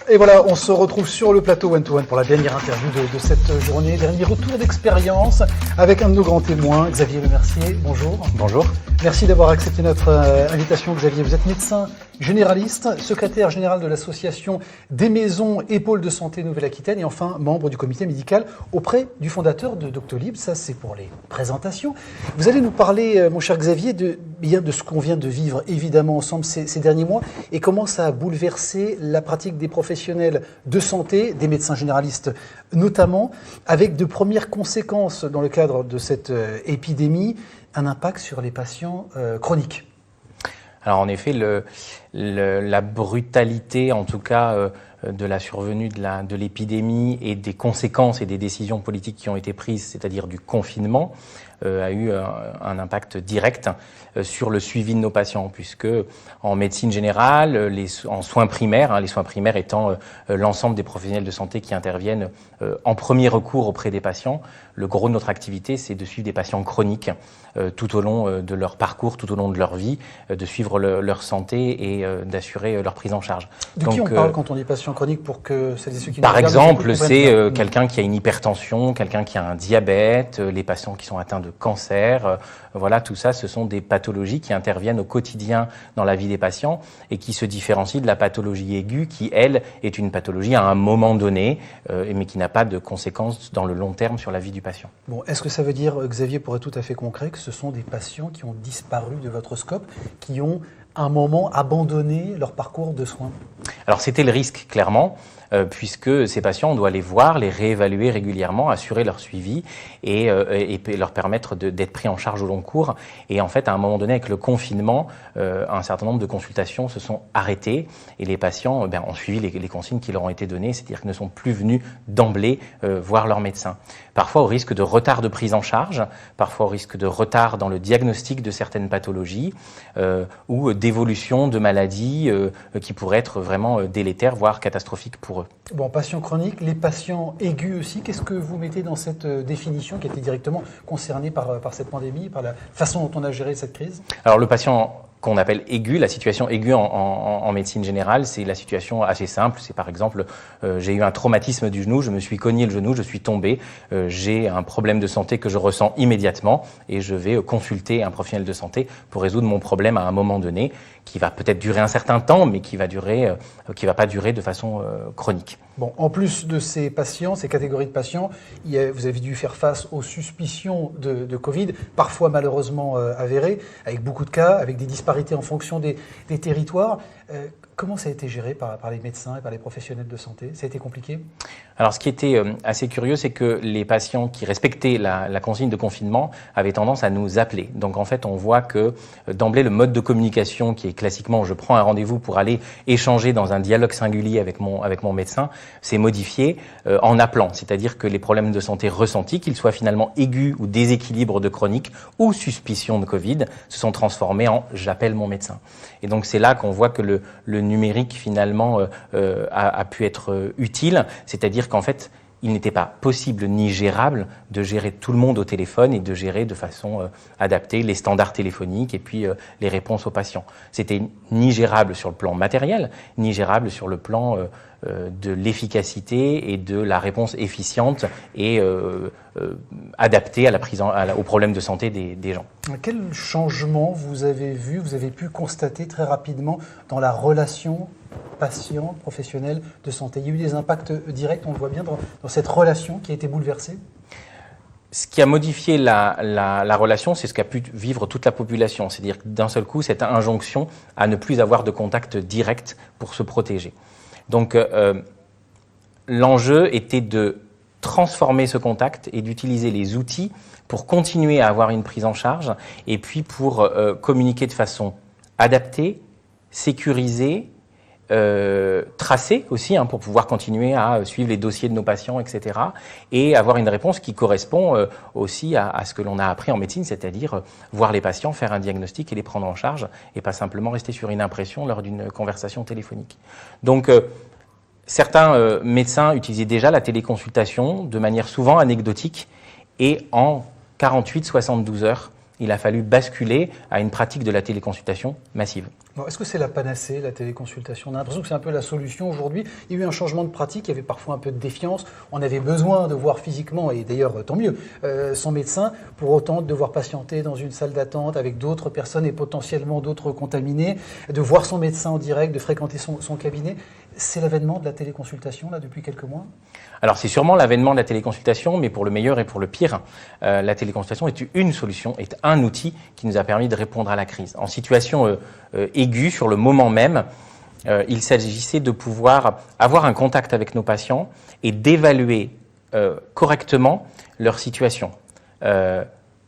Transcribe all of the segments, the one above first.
Et voilà, on se retrouve sur le plateau One to One pour la dernière interview de cette journée, dernier retour d'expérience avec un de nos grands témoins, Xavier Lemercier. Bonjour. Bonjour. Merci d'avoir accepté notre invitation, Xavier. Vous êtes médecin généraliste, secrétaire général de l'association des maisons et pôles de santé Nouvelle-Aquitaine et enfin membre du comité médical auprès du fondateur de Doctolib. Ça, c'est pour les présentations. Vous allez nous parler, mon cher Xavier, de ce qu'on vient de vivre évidemment ensemble ces derniers mois et comment ça a bouleversé la pratique des professionnels de santé, des médecins généralistes notamment, avec de premières conséquences dans le cadre de cette épidémie, un impact sur les patients chroniques. Alors en effet, la brutalité, en tout cas, de la survenue de l'épidémie et des conséquences et des décisions politiques qui ont été prises, c'est-à-dire du confinement, a eu un impact direct sur le suivi de nos patients, puisque en médecine générale, en soins primaires, les soins primaires étant l'ensemble des professionnels de santé qui interviennent en premier recours auprès des patients, le gros de notre activité, c'est de suivre des patients chroniques tout au long de leur parcours, tout au long de leur vie, de suivre leur santé et d'assurer leur prise en charge. De qui on parle quand on dit patient chronique pour que celles et ceux qui nous Par regardent exemple, c'est quelqu'un qui a une hypertension, quelqu'un qui a un diabète, les patients qui sont atteints de cancer. Voilà, tout ça, ce sont des pathologies qui interviennent au quotidien dans la vie des patients et qui se différencient de la pathologie aiguë qui, elle, est une pathologie à un moment donné, mais qui n'a pas de conséquences dans le long terme sur la vie du patient. Bon, est-ce que ça veut dire, Xavier, pour être tout à fait concret, que ce sont des patients qui ont disparu de votre scope, qui ont à un moment abandonné leur parcours de soins? Alors c'était le risque, clairement, puisque ces patients, on doit les voir, les réévaluer régulièrement, assurer leur suivi et leur permettre d'être pris en charge au long cours. Et en fait, à un moment donné, avec le confinement, un certain nombre de consultations se sont arrêtées et les patients ont suivi les consignes qui leur ont été données, c'est-à-dire qu'ils ne sont plus venus d'emblée voir leur médecin. Parfois au risque de retard de prise en charge, parfois au risque de retard dans le diagnostic de certaines pathologies ou d'évolution de maladies qui pourraient être vraiment délétères, voire catastrophiques pour eux. Bon, patients chroniques, les patients aigus aussi, qu'est-ce que vous mettez dans cette définition qui a été directement concernée par cette pandémie, par la façon dont on a géré cette crise? Alors le patient qu'on appelle aigu, la situation aiguë en médecine générale, c'est la situation assez simple. C'est par exemple, j'ai eu un traumatisme du genou, je me suis cogné le genou, je suis tombé, j'ai un problème de santé que je ressens immédiatement et je vais consulter un professionnel de santé pour résoudre mon problème à un moment donné, qui va peut-être durer un certain temps, mais qui va pas durer de façon chronique. Bon, en plus de ces patients, ces catégories de patients, vous avez dû faire face aux suspicions de Covid, parfois malheureusement avérées, avec beaucoup de cas, avec des disparités en fonction des territoires. Comment ça a été géré par les médecins et par les professionnels de santé? Ça a été compliqué? Alors, ce qui était assez curieux, c'est que les patients qui respectaient la consigne de confinement avaient tendance à nous appeler. Donc, en fait, on voit que d'emblée, le mode de communication qui est classiquement, je prends un rendez-vous pour aller échanger dans un dialogue singulier avec mon médecin, s'est modifié en appelant. C'est-à-dire que les problèmes de santé ressentis, qu'ils soient finalement aigus ou déséquilibre de chronique ou suspicion de Covid, se sont transformés en « j'appelle mon médecin ». Et donc, c'est là qu'on voit que le numérique, finalement, a pu être utile, c'est-à-dire qu'en fait, il n'était pas possible ni gérable de gérer tout le monde au téléphone et de gérer de façon adaptée les standards téléphoniques et puis les réponses aux patients. C'était ni gérable sur le plan matériel, ni gérable sur le plan de l'efficacité et de la réponse efficiente et adaptée aux problèmes de santé des gens. Quel changement vous avez pu constater très rapidement dans la relation patient, professionnel de santé? Il y a eu des impacts directs, on le voit bien, dans cette relation qui a été bouleversée? Ce qui a modifié la relation, c'est ce qu'a pu vivre toute la population. C'est-à-dire que d'un seul coup, cette injonction à ne plus avoir de contact direct pour se protéger. Donc, l'enjeu était de transformer ce contact et d'utiliser les outils pour continuer à avoir une prise en charge et puis pour communiquer de façon adaptée, sécurisée, tracée aussi, pour pouvoir continuer à suivre les dossiers de nos patients, etc. et avoir une réponse qui correspond aussi à ce que l'on a appris en médecine, c'est-à-dire voir les patients, faire un diagnostic et les prendre en charge et pas simplement rester sur une impression lors d'une conversation téléphonique. Donc, certains médecins utilisaient déjà la téléconsultation de manière souvent anecdotique et en 48-72 heures, il a fallu basculer à une pratique de la téléconsultation massive. Bon, est-ce que c'est la panacée, la téléconsultation? On a l'impression que c'est un peu la solution aujourd'hui. Il y a eu un changement de pratique, il y avait parfois un peu de défiance. On avait besoin de voir physiquement, et d'ailleurs tant mieux, son médecin. Pour autant, de devoir patienter dans une salle d'attente avec d'autres personnes et potentiellement d'autres contaminés, de voir son médecin en direct, de fréquenter son cabinet. C'est l'avènement de la téléconsultation là depuis quelques mois? Alors c'est sûrement l'avènement de la téléconsultation, mais pour le meilleur et pour le pire. La téléconsultation est une solution, est un outil qui nous a permis de répondre à la crise. En situation aiguë, sur le moment même, il s'agissait de pouvoir avoir un contact avec nos patients et d'évaluer correctement leur situation.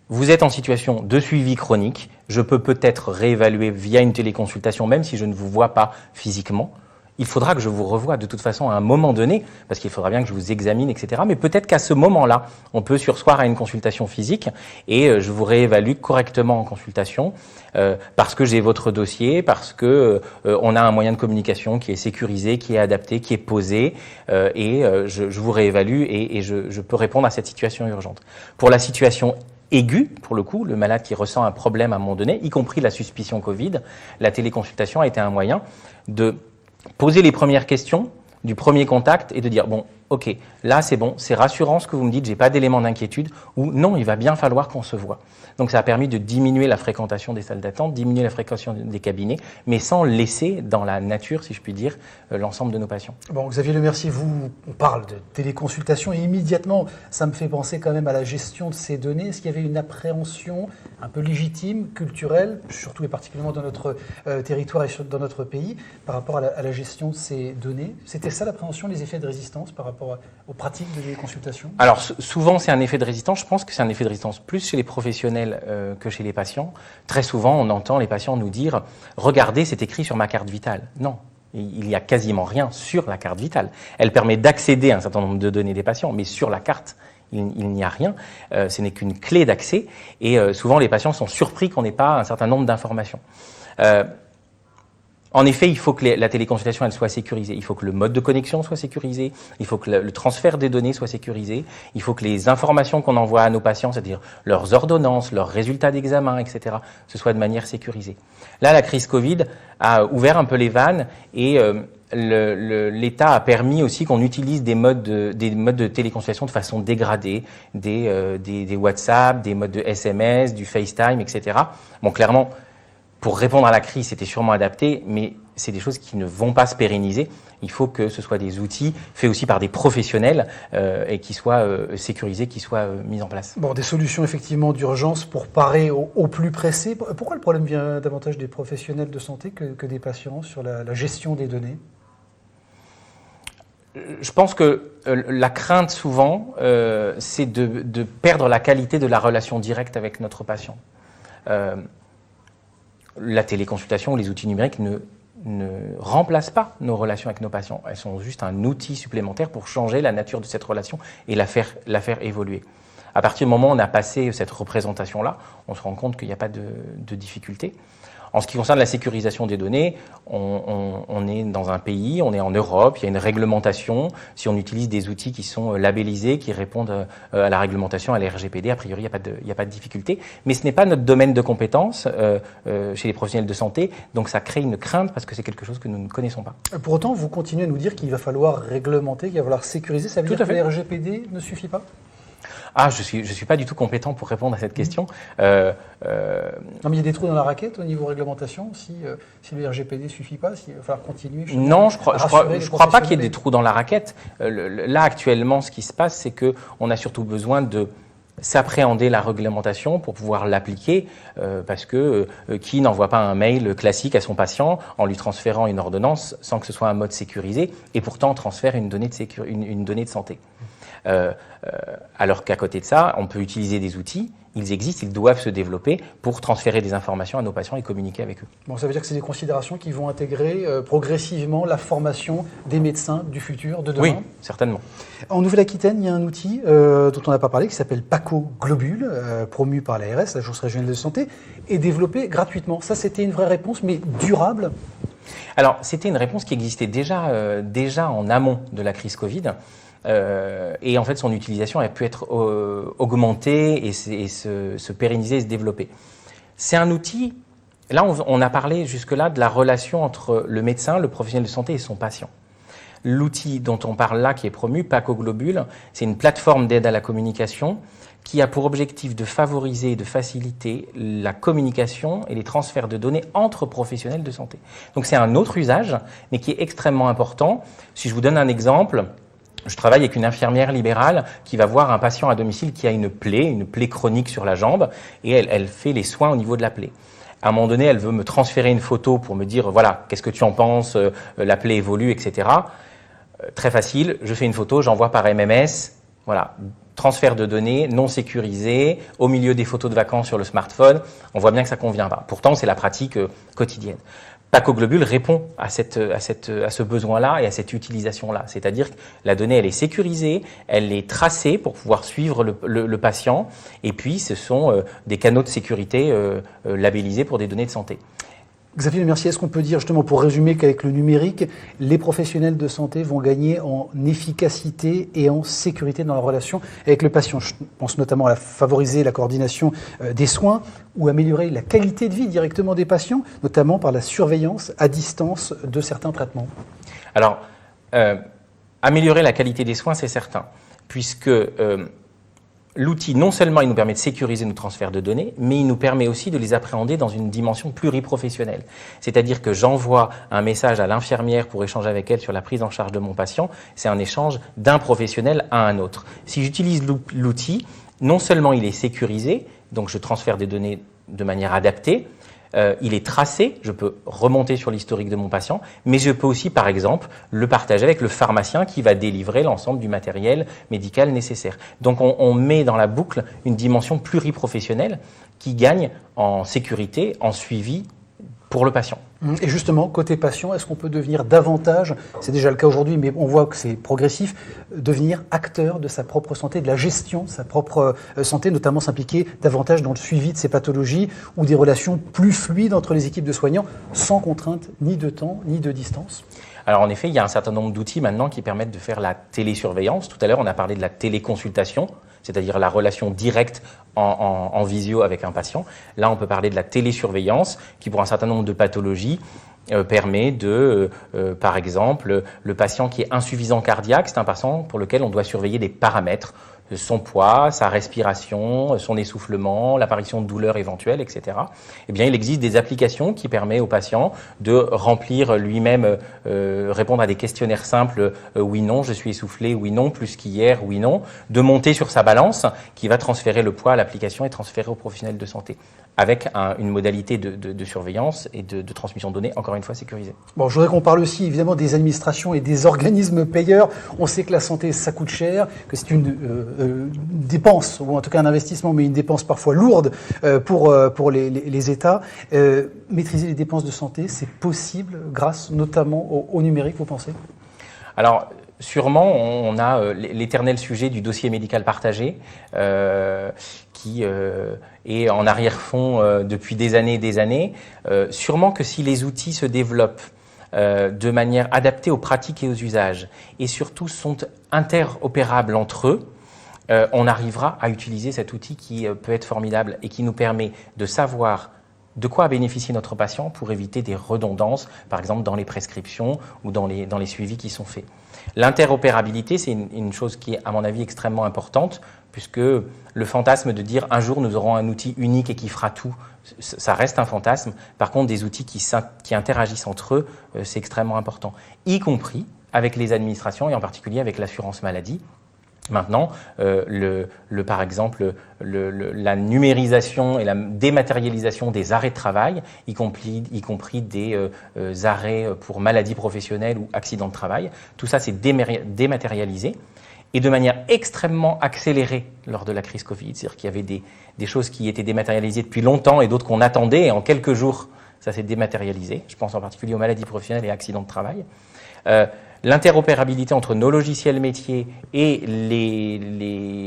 Vous êtes en situation de suivi chronique, je peux peut-être réévaluer via une téléconsultation, même si je ne vous vois pas physiquement. Il faudra que je vous revoie de toute façon à un moment donné, parce qu'il faudra bien que je vous examine, etc. Mais peut-être qu'à ce moment-là, on peut surseoir à une consultation physique et je vous réévalue correctement en consultation parce que j'ai votre dossier, parce que on a un moyen de communication qui est sécurisé, qui est adapté, qui est posé et je vous réévalue et je peux répondre à cette situation urgente. Pour la situation aiguë, pour le coup, le malade qui ressent un problème à un moment donné, y compris la suspicion Covid, la téléconsultation a été un moyen de poser les premières questions du premier contact et de dire bon, ok, là c'est bon, c'est rassurant ce que vous me dites, j'ai pas d'éléments d'inquiétude, ou non, il va bien falloir qu'on se voit. Donc ça a permis de diminuer la fréquentation des salles d'attente, diminuer la fréquentation des cabinets, mais sans laisser dans la nature, si je puis dire, l'ensemble de nos patients. Bon, Xavier Lemercier, on parle de téléconsultation et immédiatement, ça me fait penser quand même à la gestion de ces données. Est-ce qu'il y avait une appréhension un peu légitime, culturelle, surtout et particulièrement dans notre territoire et dans notre pays, par rapport à la gestion de ces données? C'était ça l'appréhension, les effets de résistance par rapport aux pratiques de téléconsultation? Alors souvent c'est un effet de résistance, je pense que c'est un effet de résistance plus chez les professionnels que chez les patients. Très souvent on entend les patients nous dire « Regardez, c'est écrit sur ma carte vitale ». Non, il n'y a quasiment rien sur la carte vitale. Elle permet d'accéder à un certain nombre de données des patients, mais sur la carte, il n'y a rien. Ce n'est qu'une clé d'accès et souvent les patients sont surpris qu'on n'ait pas un certain nombre d'informations. En effet, il faut que la téléconsultation elle soit sécurisée. Il faut que le mode de connexion soit sécurisé. Il faut que le transfert des données soit sécurisé. Il faut que les informations qu'on envoie à nos patients, c'est-à-dire leurs ordonnances, leurs résultats d'examen, etc., ce soit de manière sécurisée. Là, la crise Covid a ouvert un peu les vannes et l'État a permis aussi qu'on utilise des modes de téléconsultation de façon dégradée, des WhatsApp, des modes de SMS, du FaceTime, etc. Bon, clairement, pour répondre à la crise, c'était sûrement adapté, mais c'est des choses qui ne vont pas se pérenniser. Il faut que ce soit des outils faits aussi par des professionnels et qui soient sécurisés, qui soient mis en place. Bon, des solutions effectivement d'urgence pour parer au plus pressé. Pourquoi le problème vient davantage des professionnels de santé que des patients sur la gestion des données? Je pense que la crainte souvent, c'est de perdre la qualité de la relation directe avec notre patient. La téléconsultation ou les outils numériques ne remplacent pas nos relations avec nos patients. Elles sont juste un outil supplémentaire pour changer la nature de cette relation et la faire évoluer. À partir du moment où on a passé cette représentation-là, on se rend compte qu'il n'y a pas de difficulté. En ce qui concerne la sécurisation des données, on est dans un pays, on est en Europe, il y a une réglementation. Si on utilise des outils qui sont labellisés, qui répondent à la réglementation, à la RGPD, a priori, il n'y a pas de difficulté. Mais ce n'est pas notre domaine de compétence chez les professionnels de santé, donc ça crée une crainte parce que c'est quelque chose que nous ne connaissons pas. Pour autant, vous continuez à nous dire qu'il va falloir réglementer, qu'il va falloir sécuriser. Ça veut dire que la RGPD ne suffit pas ? Ah, je suis pas du tout compétent pour répondre à cette question. Non, mais il y a des trous dans la raquette au niveau réglementation. Si le RGPD ne suffit pas, il va falloir continuer. Non, je crois pas qu'il y ait des trous dans la raquette. Là, actuellement, ce qui se passe, c'est que on a surtout besoin de s'appréhender la réglementation pour pouvoir l'appliquer, parce que qui n'envoie pas un mail classique à son patient en lui transférant une ordonnance sans que ce soit un mode sécurisé et pourtant transfère une donnée de santé. Alors qu'à côté de ça, on peut utiliser des outils, ils existent, ils doivent se développer pour transférer des informations à nos patients et communiquer avec eux. Bon, ça veut dire que c'est des considérations qui vont intégrer progressivement la formation des médecins du futur, de demain? Oui, certainement. En Nouvelle-Aquitaine, il y a un outil dont on n'a pas parlé qui s'appelle Paco Globule, promu par l'ARS, l'Agence régionale de santé, et développé gratuitement. Ça, c'était une vraie réponse, mais durable? Alors, c'était une réponse qui existait déjà en amont de la crise Covid. Et en fait, son utilisation a pu être augmentée et se pérenniser et se développer. C'est un outil Là, on a parlé jusque-là de la relation entre le médecin, le professionnel de santé et son patient. L'outil dont on parle là, qui est promu, PacoGlobule, c'est une plateforme d'aide à la communication qui a pour objectif de favoriser et de faciliter la communication et les transferts de données entre professionnels de santé. Donc c'est un autre usage, mais qui est extrêmement important. Si je vous donne un exemple, je travaille avec une infirmière libérale qui va voir un patient à domicile qui a une plaie chronique sur la jambe, et elle fait les soins au niveau de la plaie. À un moment donné, elle veut me transférer une photo pour me dire, voilà, qu'est-ce que tu en penses, la plaie évolue, etc. Très facile, je fais une photo, j'envoie par MMS, voilà, transfert de données non sécurisé, au milieu des photos de vacances sur le smartphone, on voit bien que ça ne convient pas. Pourtant, c'est la pratique quotidienne. PacoGlobule répond à ce besoin-là et à cette utilisation-là. C'est-à-dire que la donnée, elle est sécurisée, elle est tracée pour pouvoir suivre le patient, et puis ce sont des canaux de sécurité labellisés pour des données de santé. Xavier Le Mercier, est-ce qu'on peut dire justement, pour résumer, qu'avec le numérique, les professionnels de santé vont gagner en efficacité et en sécurité dans leur relation avec le patient? Je pense notamment à favoriser la coordination des soins ou améliorer la qualité de vie directement des patients, notamment par la surveillance à distance de certains traitements. Alors, améliorer la qualité des soins, c'est certain, puisque l'outil, non seulement il nous permet de sécuriser nos transferts de données, mais il nous permet aussi de les appréhender dans une dimension pluriprofessionnelle. C'est-à-dire que j'envoie un message à l'infirmière pour échanger avec elle sur la prise en charge de mon patient. C'est un échange d'un professionnel à un autre. Si j'utilise l'outil, non seulement il est sécurisé, donc je transfère des données de manière adaptée, il est tracé, je peux remonter sur l'historique de mon patient, mais je peux aussi, par exemple, le partager avec le pharmacien qui va délivrer l'ensemble du matériel médical nécessaire. Donc on met dans la boucle une dimension pluriprofessionnelle qui gagne en sécurité, en suivi pour le patient. Et justement, côté patient, est-ce qu'on peut devenir davantage, c'est déjà le cas aujourd'hui, mais on voit que c'est progressif, devenir acteur de sa propre santé, de la gestion de sa propre santé, notamment s'impliquer davantage dans le suivi de ses pathologies ou des relations plus fluides entre les équipes de soignants, sans contrainte ni de temps ni de distance? Alors en effet, il y a un certain nombre d'outils maintenant qui permettent de faire la télésurveillance. Tout à l'heure, on a parlé de la téléconsultation, c'est-à-dire la relation directe en visio avec un patient. Là, on peut parler de la télésurveillance qui, pour un certain nombre de pathologies, permet de, par exemple, le patient qui est insuffisant cardiaque, c'est un patient pour lequel on doit surveiller des paramètres, son poids, sa respiration, son essoufflement, l'apparition de douleurs éventuelles, etc. Eh bien, il existe des applications qui permettent au patient de remplir lui-même, répondre à des questionnaires simples, oui, non, je suis essoufflé, oui, non, plus qu'hier, oui, non, de monter sur sa balance qui va transférer le poids à l'application et transférer au professionnel de santé, avec une modalité de surveillance et de transmission de données, encore une fois, sécurisée. Bon, je voudrais qu'on parle aussi évidemment des administrations et des organismes payeurs. On sait que la santé, ça coûte cher, que c'est une dépense, ou en tout cas un investissement, mais une dépense parfois lourde pour les États. Maîtriser les dépenses de santé, c'est possible grâce notamment au numérique, vous pensez? Alors, sûrement, on a l'éternel sujet du dossier médical partagé qui est en arrière-fond depuis des années et des années. Sûrement que si les outils se développent de manière adaptée aux pratiques et aux usages, et surtout sont interopérables entre eux, on arrivera à utiliser cet outil qui peut être formidable et qui nous permet de savoir de quoi a bénéficié notre patient pour éviter des redondances, par exemple dans les prescriptions ou dans les suivis qui sont faits. L'interopérabilité, c'est une chose qui est, à mon avis, extrêmement importante, puisque le fantasme de dire un jour nous aurons un outil unique et qui fera tout, ça reste un fantasme. Par contre, des outils qui interagissent entre eux, c'est extrêmement important, y compris avec les administrations et en particulier avec l'assurance maladie. Maintenant, par exemple, la numérisation et la dématérialisation des arrêts de travail, y compris des arrêts pour maladies professionnelles ou accidents de travail, tout ça c'est dématérialisé et de manière extrêmement accélérée lors de la crise Covid. C'est-à-dire qu'il y avait des choses qui étaient dématérialisées depuis longtemps et d'autres qu'on attendait, et en quelques jours, ça s'est dématérialisé. Je pense en particulier aux maladies professionnelles et accidents de travail. L'interopérabilité entre nos logiciels métiers et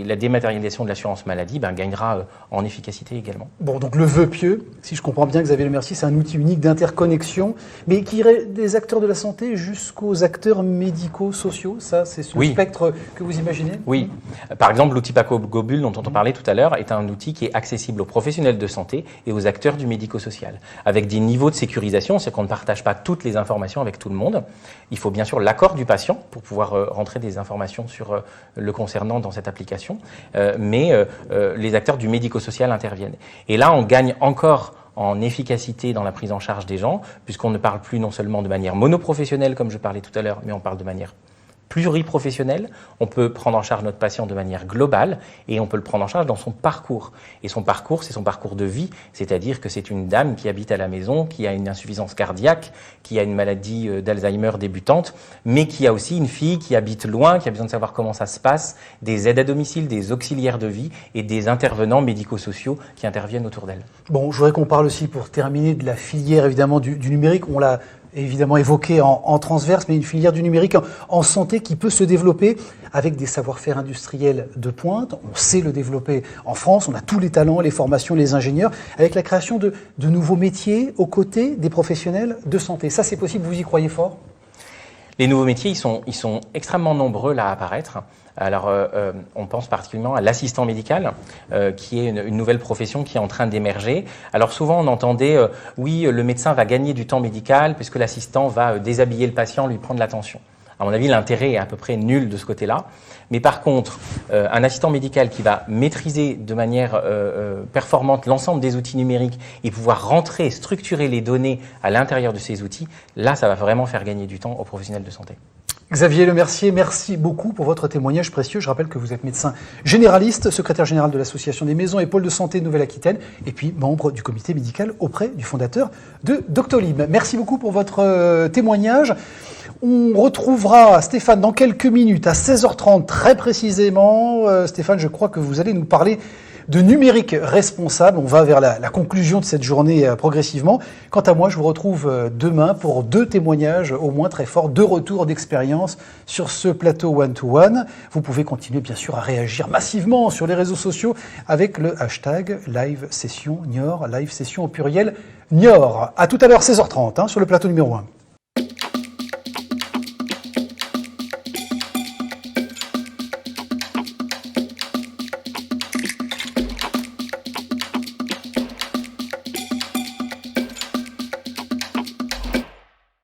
la dématérialisation de l'assurance maladie gagnera en efficacité également. Bon, donc le vœu pieux, si je comprends bien, Xavier Lemercier, c'est un outil unique d'interconnexion, mais qui irait des acteurs de la santé jusqu'aux acteurs médico-sociaux. Ça, c'est ce spectre que vous imaginez? Oui. Par exemple, l'outil Paco Gobul, dont on parlait tout à l'heure, est un outil qui est accessible aux professionnels de santé et aux acteurs du médico-social, avec des niveaux de sécurisation, c'est qu'on ne partage pas toutes les informations avec tout le monde. Il faut bien sûr l'accord du patient pour pouvoir rentrer des informations sur le concernant dans cette application, mais les acteurs du médico-social interviennent. Et là, on gagne encore en efficacité dans la prise en charge des gens, puisqu'on ne parle plus non seulement de manière monoprofessionnelle, comme je parlais tout à l'heure, mais on parle de manière pluriprofessionnel, on peut prendre en charge notre patient de manière globale et on peut le prendre en charge dans son parcours. Et son parcours, c'est son parcours de vie, c'est-à-dire que c'est une dame qui habite à la maison, qui a une insuffisance cardiaque, qui a une maladie d'Alzheimer débutante, mais qui a aussi une fille qui habite loin, qui a besoin de savoir comment ça se passe, des aides à domicile, des auxiliaires de vie et des intervenants médico-sociaux qui interviennent autour d'elle. Bon, je voudrais qu'on parle aussi, pour terminer, de la filière évidemment du numérique. On l'a évidemment évoqué en transverse, mais une filière du numérique en santé qui peut se développer avec des savoir-faire industriels de pointe. On sait le développer en France, on a tous les talents, les formations, les ingénieurs, avec la création de nouveaux métiers aux côtés des professionnels de santé. Ça, c'est possible, vous y croyez fort ? Les nouveaux métiers, ils sont extrêmement nombreux là à apparaître. Alors, on pense particulièrement à l'assistant médical, qui est une nouvelle profession qui est en train d'émerger. Alors souvent, on entendait, oui, le médecin va gagner du temps médical puisque l'assistant va déshabiller le patient, lui prendre l'attention. À mon avis, l'intérêt est à peu près nul de ce côté-là. Mais par contre, un assistant médical qui va maîtriser de manière performante l'ensemble des outils numériques et pouvoir rentrer, structurer les données à l'intérieur de ces outils, là, ça va vraiment faire gagner du temps aux professionnels de santé. Xavier Lemercier, merci beaucoup pour votre témoignage précieux. Je rappelle que vous êtes médecin généraliste, secrétaire général de l'Association des maisons et pôles de santé de Nouvelle-Aquitaine et puis membre du comité médical auprès du fondateur de Doctolib. Merci beaucoup pour votre témoignage. On retrouvera Stéphane dans quelques minutes à 16h30 très précisément. Stéphane, je crois que vous allez nous parler de numérique responsable. On va vers la conclusion de cette journée progressivement. Quant à moi, je vous retrouve demain pour 2 témoignages au moins très forts, 2 retours d'expérience sur ce plateau one-to-one. Vous pouvez continuer bien sûr à réagir massivement sur les réseaux sociaux avec le hashtag #LiveSessionNiort, live session au pluriel Niort. À tout à l'heure 16h30 sur le plateau numéro 1.